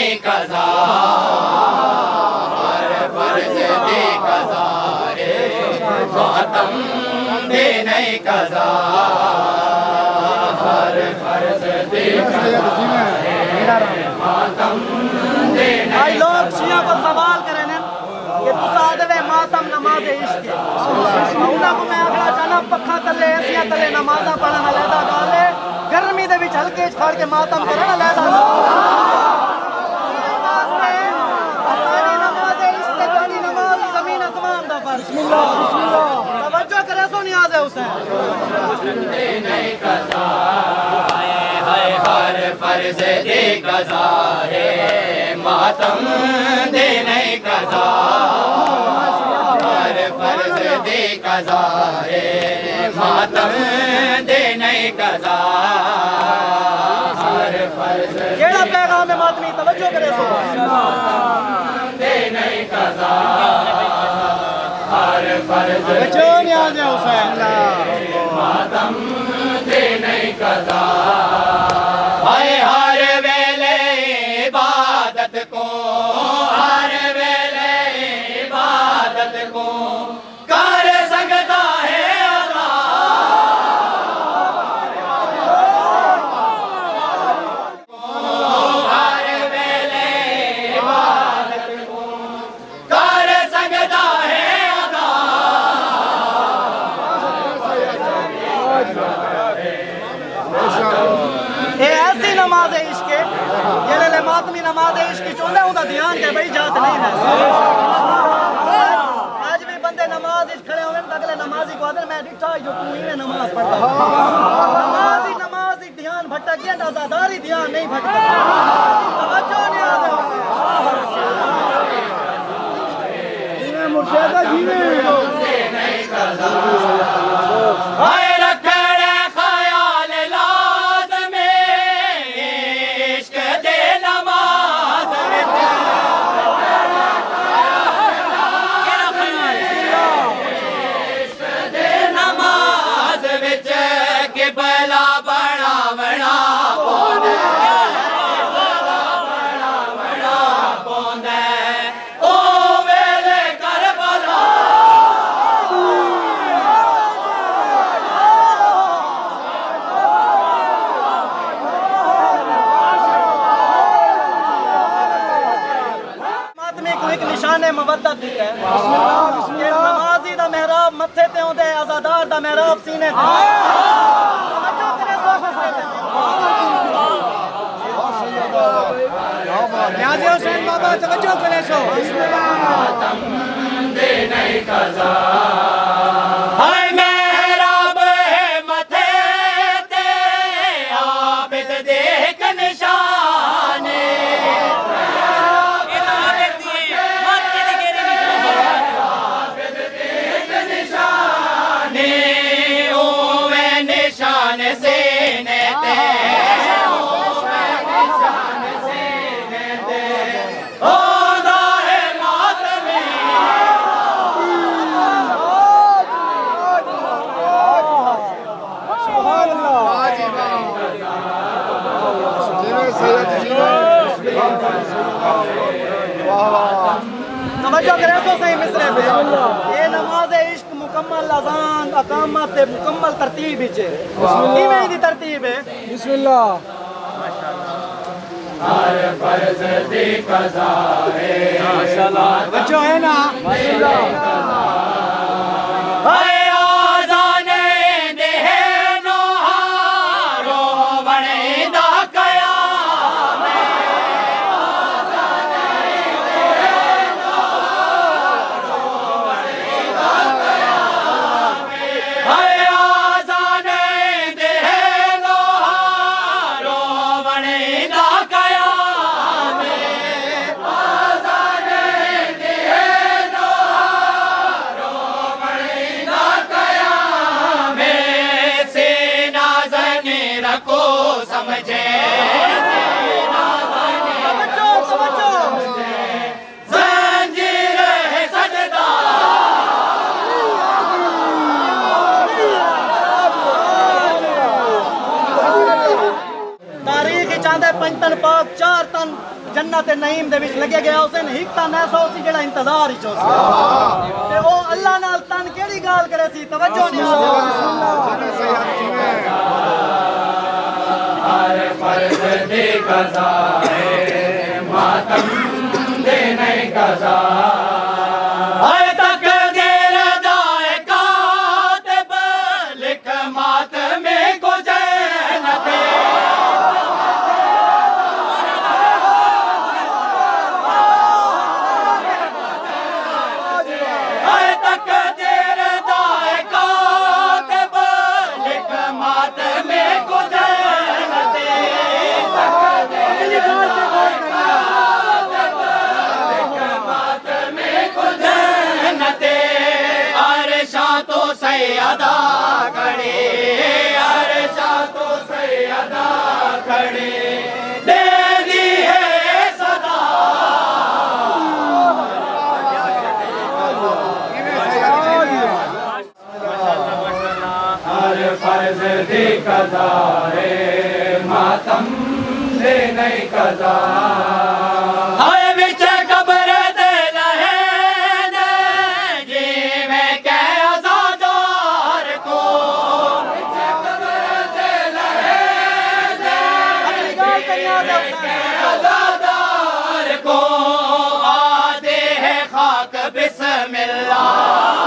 नहीं कज़ा, हर फर्ज दे कज़ा है, मातम दे नहीं कज़ा, हर फर्ज दे कज़ा है, मातम दे नहीं। लोग शिया को सवाल करे ना कि तुसादे मातम नमाज इश्क उन्हां को मैं आखना चाहना पक्खा तले ऐसिया तले नमाज़ां पढ़न अलहदा गल है, गर्मी दे विच हल्के च खड़ के मातम करन अलहदा बिस्मिल्लाह बिस्मिल्लाह तवज्जो करे सो नियाज़ है हुसैन नहीं कज़ा है, हर फर्ज दे कज़ा है, मातम दे नहीं कज़ा, हर फर्ज दे कज़ा है, मातम दे नहीं कज़ा, हर फर्ज केड़ा पैगाम है मातमी तवज्जो करे सो दे नहीं कज़ा, हर फर्ज जो नियाज़ है हुसैन मातम दे नहीं कज़ा, हाय हर वेले इबादत को, हर वेले इबादत को कर सकता है अदा, हर वेले इबादत को कर सकता है अदा, ये ऐसी नमाज है इश्क जेले मातमी नमाज है इश्क चोंदा उदा ध्यान के भाई जात नहीं है। आज भी बंदे नमाज इच खड़े होवे तो अगले नमाजी को आदर मैं डिठा जो तू ही नमाज पढ़ता नमाज ही ध्यान भटक गया आजादारी ध्यान नहीं भटका तवज्जो नहीं आवे जीने मुर्शिदा जीने नहीं कज़ा, हाय रखड़े ख्याल लाज़मे इश्क दे नमाज विच, इश्क दे नमाज विच किबला बनावना पौंदा, बनावना पौंदा ओ वेले करबला, मातमी को एक निशाने मवद्दत दी है कि नमाजी दा मेहराब मत्थे ते होंदे आजादार दा मेहराब सीने ते तवज्जो करे सो नियाज़ हुसैन बाबा तवज्जो करे सो दे नहीं कज़ा, हाय मेहराब है मथे ते आबिद देख निशाने, आबिद देख निशाने, ओवे निशान सीने ते, ओवे निशान सीने ते, होदा है मातमी, तवज्जो करे सो सही मिसरे पे ये नमाज इश्क मुकम्मल अज़ान अकामत ते मुकम्मल तरतीब विच है किवें दी तरतीब है बिस्मिल्लाह हर फर्ज दे कज़ा है, माशाअल्लाह बच्चों है ना हाय आज़ाने दे नोहारो बणे दा कयाम, आज़ाने दे नोहारो बणे दा कयाम, हाय आज़ाने दे नोहारो बणे दा कयाम, आज़ाने दे नोहारो बणे दा कयाम, सेना ज़ने रखो समझे, तवज्जो तवज्जो ज़ंजीर है सजदा, तारीख चांदे पंज तन पाक चार तन जन्नत नईम दे विच लगे गया हुसैन हिकता नैसा सी जेड़ा इंतजार ही चोसी ते ओ अल्लाह नाल तन केड़ी गाल करे सी तवज्जो नहीं हर फर्ज दे कज़ा है मातम दे नहीं कज़ा हर तकदीर दाए कातिब लिख मातमे को जन्नत हर तकदीर दाए कातिब लिख मातमे को तो सैयदा खड़े अरशा तो सैयदा खड़े दे दी है सदा हर फर्ज दे कज़ा है मातम दे नहीं कज़ा हाय विच कब्र दे लहे दे जी मैं क्या आज़ादार को विच कब्र दे लहे दे जी मैं क्या आज़ादार को आते हैं खाक बिस्मिल्लाह